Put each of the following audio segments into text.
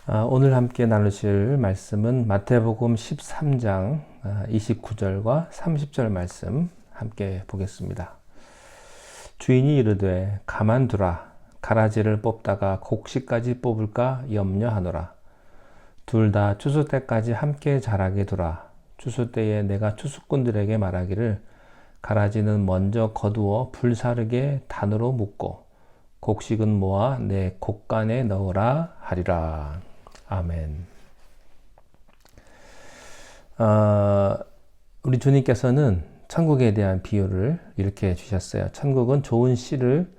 오늘 함께 나누실 말씀은 마태복음 13장 29절과 30절 말씀 함께 보겠습니다. 주인이 이르되 가만두라. 가라지를 뽑다가 곡식까지 뽑을까 염려하노라. 둘 다 추수 때까지 함께 자라게 두라. 추수 때에 내가 추수꾼들에게 말하기를 가라지는 먼저 거두어 불사르게 단으로 묶고 곡식은 모아 내 곡간에 넣으라 하리라. 아멘. 우리 주님께서는 천국에 대한 비유를 이렇게 주셨어요. 천국은 좋은 씨를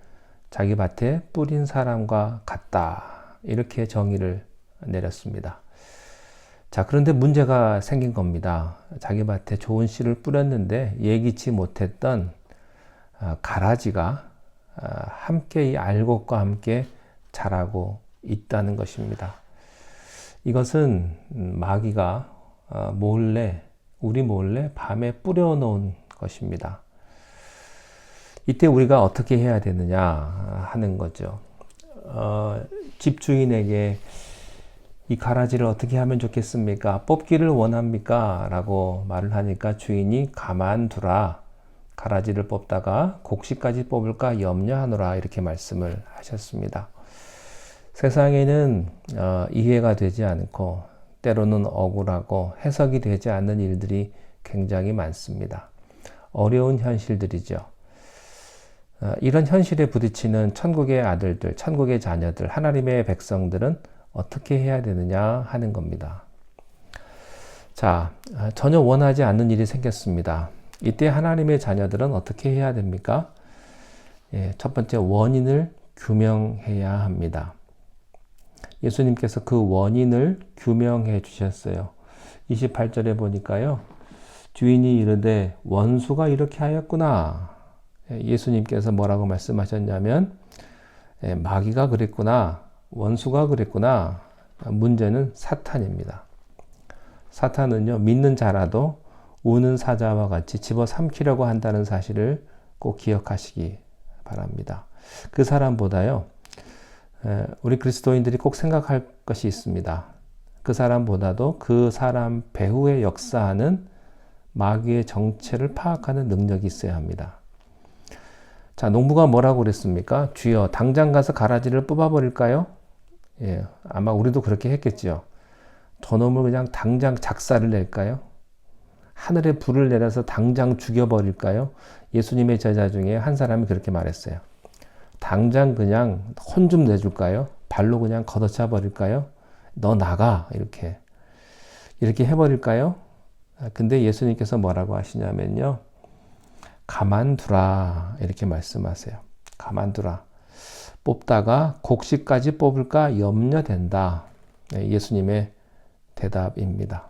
자기 밭에 뿌린 사람과 같다. 이렇게 정의를 내렸습니다. 자, 그런데 문제가 생긴 겁니다. 자기 밭에 좋은 씨를 뿌렸는데 예기치 못했던 가라지가 함께 이 알곡과 함께 자라고 있다는 것입니다. 이것은 마귀가 우리 몰래 밤에 뿌려놓은 것입니다. 이때 우리가 어떻게 해야 되느냐 하는 거죠. 집주인에게 이 가라지를 어떻게 하면 좋겠습니까? 뽑기를 원합니까? 라고 말을 하니까 주인이 가만두라. 가라지를 뽑다가 곡식까지 뽑을까 염려하노라. 이렇게 말씀을 하셨습니다. 세상에는 이해가 되지 않고 때로는 억울하고 해석이 되지 않는 일들이 굉장히 많습니다. 어려운 현실들이죠. 이런 현실에 부딪히는 천국의 아들들, 천국의 자녀들, 하나님의 백성들은 어떻게 해야 되느냐 하는 겁니다. 자, 전혀 원하지 않는 일이 생겼습니다. 이때 하나님의 자녀들은 어떻게 해야 됩니까? 첫 번째, 원인을 규명해야 합니다. 예수님께서 그 원인을 규명해 주셨어요. 28절에 보니까요. 주인이 이르되 원수가 이렇게 하였구나. 예수님께서 뭐라고 말씀하셨냐면 마귀가 그랬구나. 원수가 그랬구나. 문제는 사탄입니다. 사탄은요. 믿는 자라도 우는 사자와 같이 집어삼키려고 한다는 사실을 꼭 기억하시기 바랍니다. 그 사람보다요. 우리 그리스도인들이 꼭 생각할 것이 있습니다. 그 사람보다도 그 사람 배후에 역사하는 마귀의 정체를 파악하는 능력이 있어야 합니다. 자, 농부가 뭐라고 그랬습니까? 주여, 당장 가서 가라지를 뽑아버릴까요? 아마 우리도 그렇게 했겠죠. 저놈을 그냥 당장 작사를 낼까요? 하늘에 불을 내려서 당장 죽여버릴까요? 예수님의 제자 중에 한 사람이 그렇게 말했어요. 당장 그냥 혼 좀 내줄까요? 발로 그냥 걷어차 버릴까요? 너 나가. 이렇게 해버릴까요? 근데 예수님께서 뭐라고 하시냐면요. 가만두라. 이렇게 말씀하세요. 가만두라. 뽑다가 곡식까지 뽑을까 염려된다. 예수님의 대답입니다.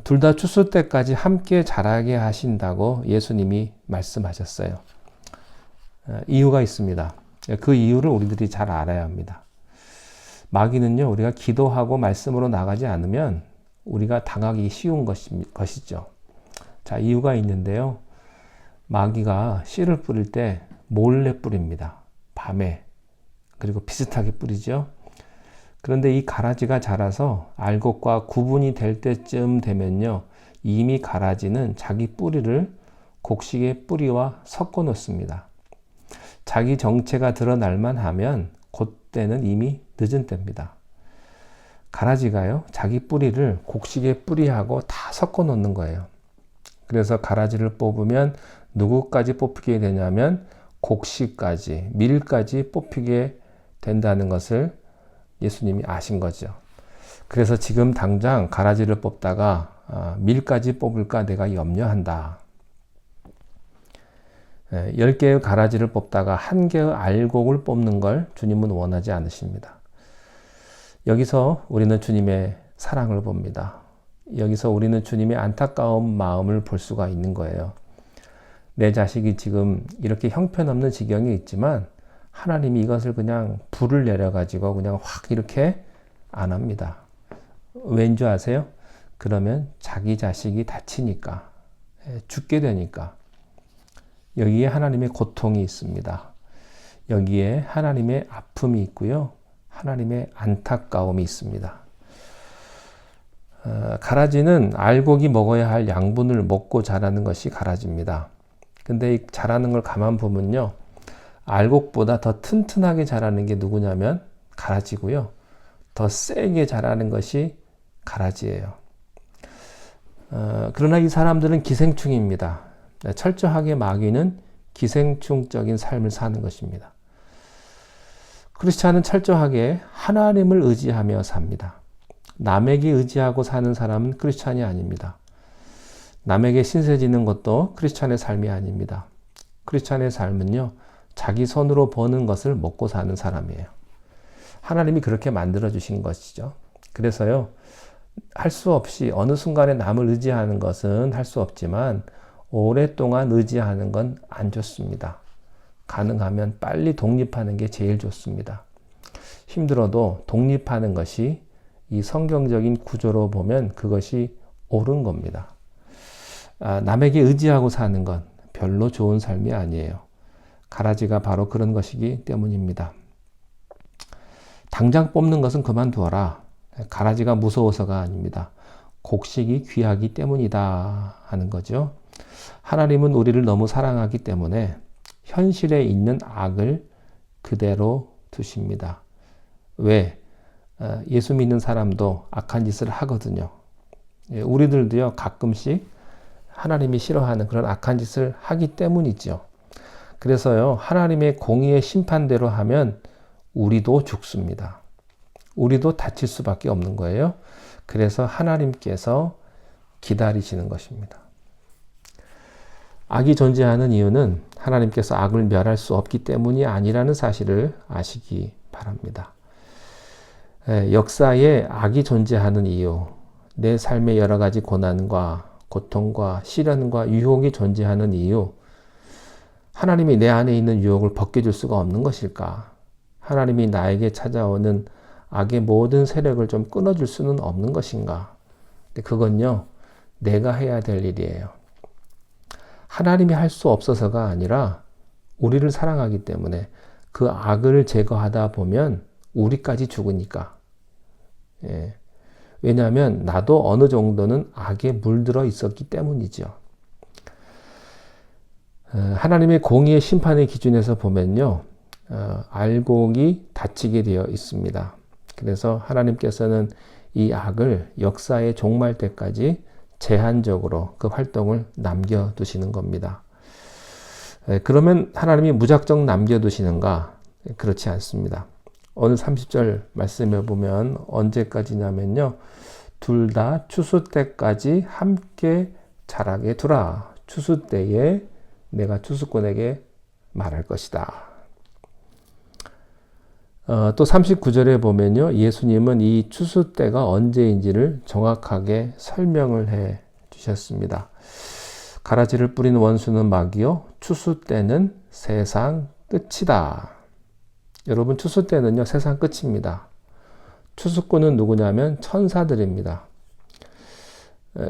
둘 다 추수 때까지 함께 자라게 하신다고 예수님이 말씀하셨어요. 이유가 있습니다. 그 이유를 우리들이 잘 알아야 합니다. 마귀는요, 우리가 기도하고 말씀으로 나가지 않으면 우리가 당하기 쉬운 것이죠. 자, 이유가 있는데요. 마귀가 씨를 뿌릴 때 몰래 뿌립니다. 밤에. 그리고 비슷하게 뿌리죠. 그런데 이 가라지가 자라서 알곡과 구분이 될 때쯤 되면요. 이미 가라지는 자기 뿌리를 곡식의 뿌리와 섞어 놓습니다. 자기 정체가 드러날만 하면 그때는 이미 늦은 때입니다. 가라지가요, 자기 뿌리를 곡식의 뿌리하고 다 섞어 놓는 거예요. 그래서 가라지를 뽑으면 누구까지 뽑히게 되냐면 곡식까지, 밀까지 뽑히게 된다는 것을 예수님이 아신 거죠. 그래서 지금 당장 가라지를 뽑다가 밀까지 뽑을까 내가 염려한다. 10개의 가라지를 뽑다가 1개의 알곡을 뽑는 걸 주님은 원하지 않으십니다. 여기서 우리는 주님의 사랑을 봅니다. 여기서 우리는 주님의 안타까운 마음을 볼 수가 있는 거예요. 내 자식이 지금 이렇게 형편없는 지경에 있지만 하나님이 이것을 그냥 불을 내려가지고 그냥 확 이렇게 안 합니다. 왠 줄 아세요? 그러면 자기 자식이 다치니까, 죽게 되니까. 여기에 하나님의 고통이 있습니다. 여기에 하나님의 아픔이 있고요. 하나님의 안타까움이 있습니다. 가라지는 알곡이 먹어야 할 양분을 먹고 자라는 것이 가라지입니다. 근데 이 자라는 걸 가만 보면요, 알곡보다 더 튼튼하게 자라는 게 누구냐면 가라지고요, 더 세게 자라는 것이 가라지예요. 그러나 이 사람들은 기생충입니다. 철저하게 마귀는 기생충적인 삶을 사는 것입니다. 크리스찬은 철저하게 하나님을 의지하며 삽니다. 남에게 의지하고 사는 사람은 크리스찬이 아닙니다. 남에게 신세 지는 것도 크리스찬의 삶이 아닙니다. 크리스찬의 삶은요, 자기 손으로 버는 것을 먹고 사는 사람이에요. 하나님이 그렇게 만들어 주신 것이죠. 그래서요, 할 수 없이 어느 순간에 남을 의지하는 것은 할 수 없지만 오랫동안 의지하는 건 안 좋습니다. 가능하면 빨리 독립하는 게 제일 좋습니다. 힘들어도 독립하는 것이 이 성경적인 구조로 보면 그것이 옳은 겁니다. 남에게 의지하고 사는 건 별로 좋은 삶이 아니에요. 가라지가 바로 그런 것이기 때문입니다. 당장 뽑는 것은 그만두어라. 가라지가 무서워서가 아닙니다. 곡식이 귀하기 때문이다 하는 거죠. 하나님은 우리를 너무 사랑하기 때문에 현실에 있는 악을 그대로 두십니다. 왜? 예수 믿는 사람도 악한 짓을 하거든요. 우리들도요, 가끔씩 하나님이 싫어하는 그런 악한 짓을 하기 때문이죠. 그래서요, 하나님의 공의의 심판대로 하면 우리도 죽습니다. 우리도 다칠 수밖에 없는 거예요. 그래서 하나님께서 기다리시는 것입니다. 악이 존재하는 이유는 하나님께서 악을 멸할 수 없기 때문이 아니라는 사실을 아시기 바랍니다. 역사에 악이 존재하는 이유, 내 삶의 여러 가지 고난과 고통과 시련과 유혹이 존재하는 이유, 하나님이 내 안에 있는 유혹을 벗겨줄 수가 없는 것일까? 하나님이 나에게 찾아오는 악의 모든 세력을 좀 끊어줄 수는 없는 것인가? 근데 그건요, 내가 해야 될 일이에요. 하나님이 할 수 없어서가 아니라 우리를 사랑하기 때문에 그 악을 제거하다 보면 우리까지 죽으니까. 예. 왜냐하면 나도 어느 정도는 악에 물들어 있었기 때문이죠. 하나님의 공의의 심판의 기준에서 보면요, 알곡이 다치게 되어 있습니다. 그래서 하나님께서는 이 악을 역사의 종말 때까지 제한적으로 그 활동을 남겨두시는 겁니다. 그러면 하나님이 무작정 남겨두시는가? 그렇지 않습니다. 오늘 30절 말씀에 보면 언제까지냐면요, 둘 다 추수 때까지 함께 자라게 두라. 추수 때에 내가 추수꾼에게 말할 것이다. 또 39절에 보면요, 예수님은 이 추수 때가 언제인지를 정확하게 설명을 해 주셨습니다. 가라지를 뿌리는 원수는 마귀요, 추수 때는 세상 끝이다. 여러분, 추수 때는요, 세상 끝입니다. 추수꾼은 누구냐면 천사들입니다.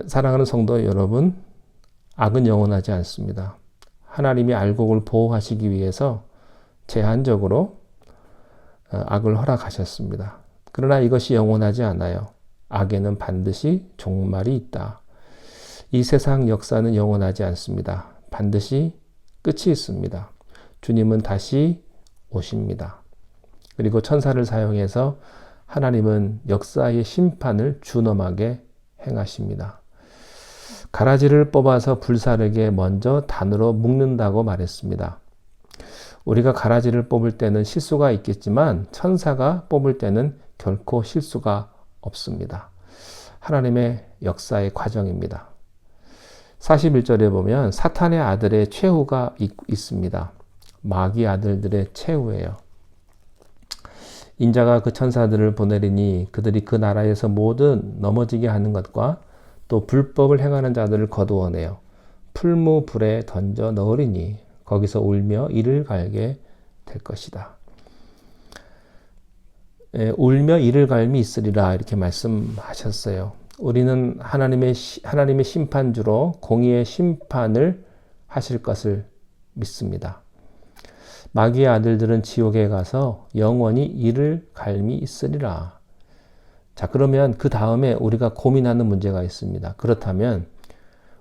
사랑하는 성도 여러분, 악은 영원하지 않습니다. 하나님이 알곡을 보호하시기 위해서 제한적으로 악을 허락하셨습니다. 그러나 이것이 영원하지 않아요. 악에는 반드시 종말이 있다. 이 세상 역사는 영원하지 않습니다. 반드시 끝이 있습니다. 주님은 다시 오십니다. 그리고 천사를 사용해서 하나님은 역사의 심판을 준엄하게 행하십니다. 가라지를 뽑아서 불사르게 먼저 단으로 묶는다고 말했습니다. 우리가 가라지를 뽑을 때는 실수가 있겠지만 천사가 뽑을 때는 결코 실수가 없습니다. 하나님의 역사의 과정입니다. 41절에 보면 사탄의 아들의 최후가 있습니다. 마귀 아들들의 최후예요. 인자가 그 천사들을 보내리니 그들이 그 나라에서 모든 넘어지게 하는 것과 또 불법을 행하는 자들을 거두어내어 풀무불에 던져 넣으리니 거기서 울며 이를 갈게 될 것이다. 울며 이를 갈미 있으리라 이렇게 말씀하셨어요. 우리는 하나님의 심판주로 공의의 심판을 하실 것을 믿습니다. 마귀의 아들들은 지옥에 가서 영원히 이를 갈미 있으리라. 자, 그러면 그 다음에 우리가 고민하는 문제가 있습니다. 그렇다면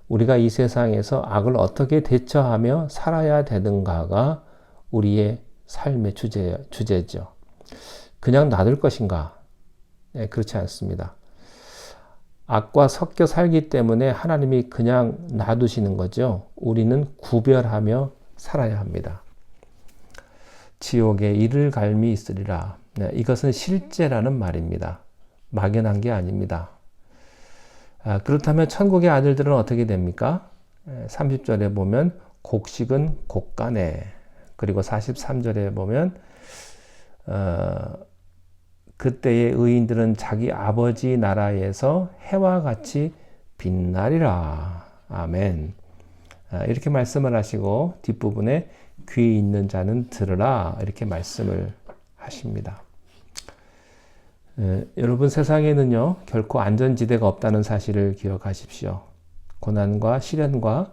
우리가 이 세상에서 악을 어떻게 대처하며 살아야 되는가가 우리의 삶의 주제죠. 그냥 놔둘 것인가? 네, 그렇지 않습니다. 악과 섞여 살기 때문에 하나님이 그냥 놔두시는 거죠. 우리는 구별하며 살아야 합니다. 지옥에 이를 갈미 있으리라. 네, 이것은 실제라는 말입니다. 막연한 게 아닙니다. 그렇다면 천국의 아들들은 어떻게 됩니까? 30절에 보면 곡식은 곡간에, 그리고 43절에 보면 그때의 의인들은 자기 아버지 나라에서 해와 같이 빛나리라. 아멘. 이렇게 말씀을 하시고 뒷부분에 귀 있는 자는 들으라 이렇게 말씀을 하십니다. 여러분, 세상에는요 결코 안전지대가 없다는 사실을 기억하십시오. 고난과 시련과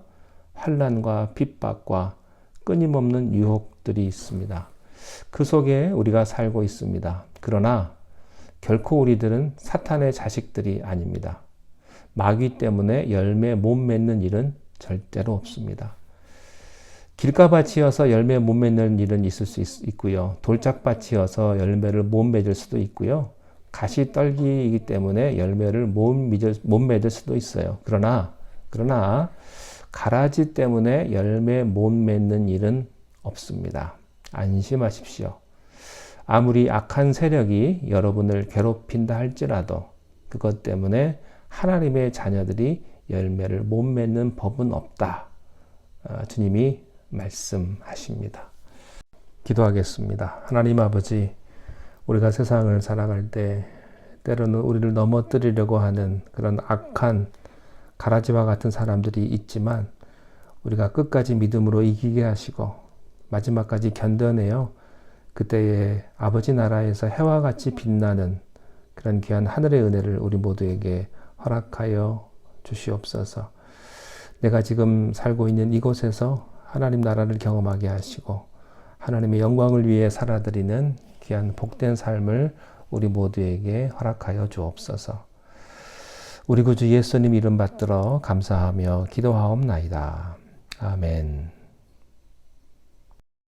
환난과 핍박과 끊임없는 유혹들이 있습니다. 그 속에 우리가 살고 있습니다. 그러나 결코 우리들은 사탄의 자식들이 아닙니다. 마귀 때문에 열매 못 맺는 일은 절대로 없습니다. 길가밭이어서 열매 못 맺는 일은 있을 수 있고요. 돌짝밭이어서 열매를 못 맺을 수도 있고요. 가시떨기이기 때문에 열매를 못 맺을 수도 있어요. 그러나 가라지 때문에 열매 못 맺는 일은 없습니다. 안심하십시오. 아무리 악한 세력이 여러분을 괴롭힌다 할지라도 그것 때문에 하나님의 자녀들이 열매를 못 맺는 법은 없다. 주님이 말씀하십니다. 기도하겠습니다. 하나님 아버지, 우리가 세상을 살아갈 때 때로는 우리를 넘어뜨리려고 하는 그런 악한 가라지와 같은 사람들이 있지만 우리가 끝까지 믿음으로 이기게 하시고 마지막까지 견뎌내어 그때의 아버지 나라에서 해와 같이 빛나는 그런 귀한 하늘의 은혜를 우리 모두에게 허락하여 주시옵소서. 내가 지금 살고 있는 이곳에서 하나님 나라를 경험하게 하시고 하나님의 영광을 위해 살아드리는 귀한 복된 삶을 우리 모두에게 허락하여 주옵소서. 우리 구주 예수님 이름 받들어 감사하며 기도하옵나이다. 아멘.